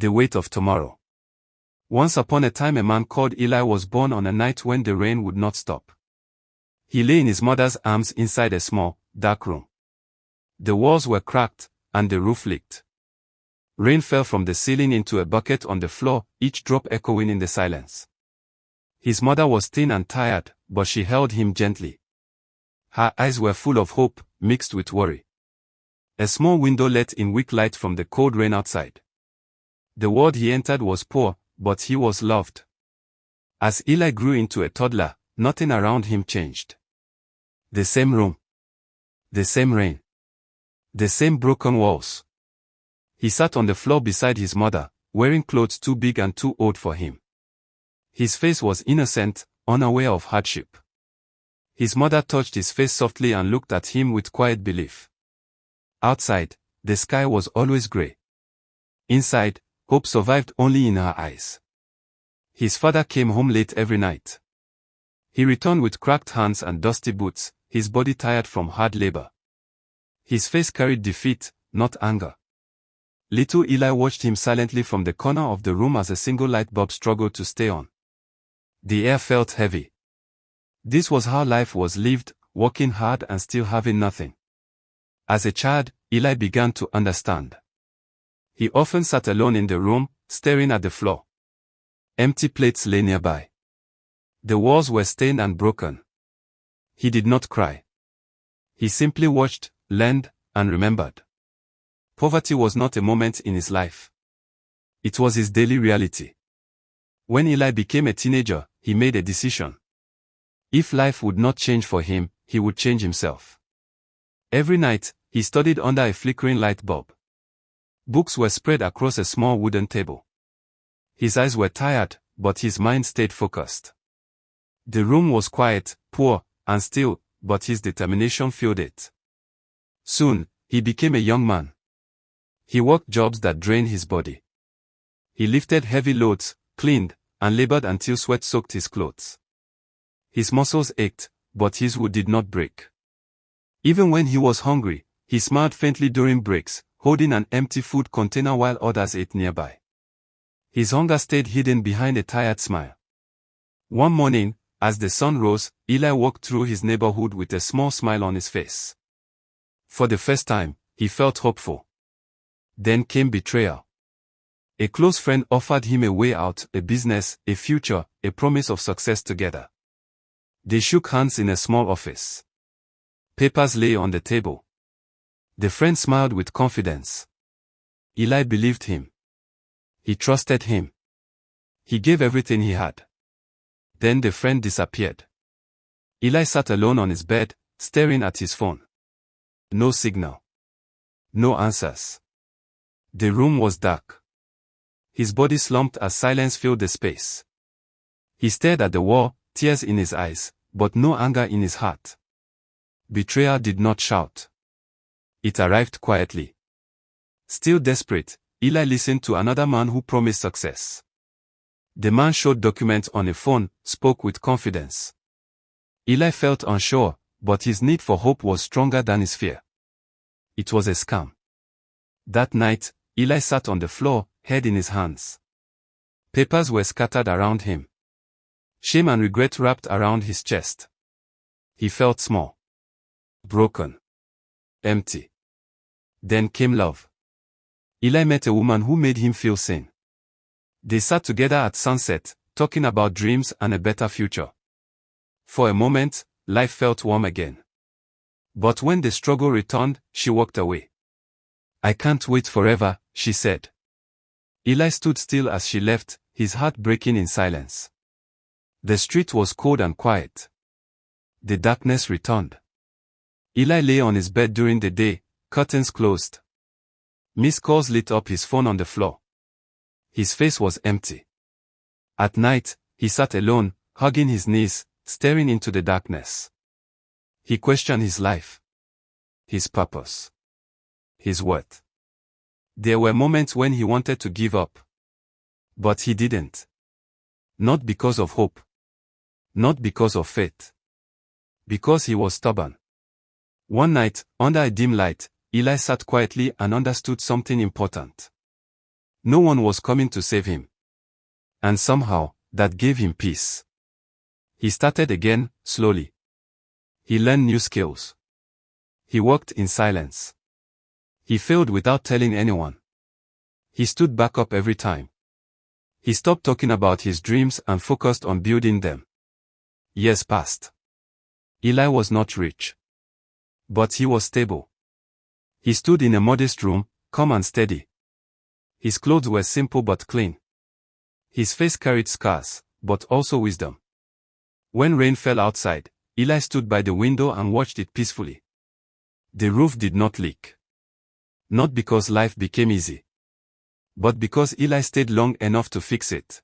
The weight of tomorrow. Once upon a time a man called Eli was born on a night when the rain would not stop. He lay in his mother's arms inside a small, dark room. The walls were cracked, and the roof leaked. Rain fell from the ceiling into a bucket on the floor, each drop echoing in the silence. His mother was thin and tired, but she held him gently. Her eyes were full of hope, mixed with worry. A small window let in weak light from the cold rain outside. The world he entered was poor, but he was loved. As Eli grew into a toddler, nothing around him changed. The same room. The same rain. The same broken walls. He sat on the floor beside his mother, wearing clothes too big and too old for him. His face was innocent, unaware of hardship. His mother touched his face softly and looked at him with quiet belief. Outside, the sky was always gray. Inside, hope survived only in her eyes. His father came home late every night. He returned with cracked hands and dusty boots, his body tired from hard labor. His face carried defeat, not anger. Little Eli watched him silently from the corner of the room as a single light bulb struggled to stay on. The air felt heavy. This was how life was lived, working hard and still having nothing. As a child, Eli began to understand. He often sat alone in the room, staring at the floor. Empty plates lay nearby. The walls were stained and broken. He did not cry. He simply watched, learned, and remembered. Poverty was not a moment in his life. It was his daily reality. When Eli became a teenager, he made a decision. If life would not change for him, he would change himself. Every night, he studied under a flickering light bulb. Books were spread across a small wooden table. His eyes were tired, but his mind stayed focused. The room was quiet, poor, and still, but his determination filled it. Soon, he became a young man. He worked jobs that drained his body. He lifted heavy loads, cleaned, and labored until sweat soaked his clothes. His muscles ached, but his wood did not break. Even when he was hungry, he smiled faintly during breaks, holding an empty food container while others ate nearby. His hunger stayed hidden behind a tired smile. One morning, as the sun rose, Eli walked through his neighborhood with a small smile on his face. For the first time, he felt hopeful. Then came betrayal. A close friend offered him a way out, a business, a future, a promise of success together. They shook hands in a small office. Papers lay on the table. The friend smiled with confidence. Eli believed him. He trusted him. He gave everything he had. Then the friend disappeared. Eli sat alone on his bed, staring at his phone. No signal. No answers. The room was dark. His body slumped as silence filled the space. He stared at the wall, tears in his eyes, but no anger in his heart. Betrayal did not shout. It arrived quietly. Still desperate, Eli listened to another man who promised success. The man showed documents on a phone, spoke with confidence. Eli felt unsure, but his need for hope was stronger than his fear. It was a scam. That night, Eli sat on the floor, head in his hands. Papers were scattered around him. Shame and regret wrapped around his chest. He felt small. Broken. Empty. Then came love. Eli met a woman who made him feel seen. They sat together at sunset, talking about dreams and a better future. For a moment, life felt warm again. But when the struggle returned, she walked away. "I can't wait forever," she said. Eli stood still as she left, his heart breaking in silence. The street was cold and quiet. The darkness returned. Eli lay on his bed during the day, curtains closed. Missed calls lit up his phone on the floor. His face was empty. At night, he sat alone, hugging his knees, staring into the darkness. He questioned his life, his purpose, his worth. There were moments when he wanted to give up. But he didn't. Not because of hope. Not because of faith. Because he was stubborn. One night, under a dim light, Eli sat quietly and understood something important. No one was coming to save him. And somehow, that gave him peace. He started again, slowly. He learned new skills. He worked in silence. He failed without telling anyone. He stood back up every time. He stopped talking about his dreams and focused on building them. Years passed. Eli was not rich. But he was stable. He stood in a modest room, calm and steady. His clothes were simple but clean. His face carried scars, but also wisdom. When rain fell outside, Eli stood by the window and watched it peacefully. The roof did not leak. Not because life became easy, but because Eli stayed long enough to fix it.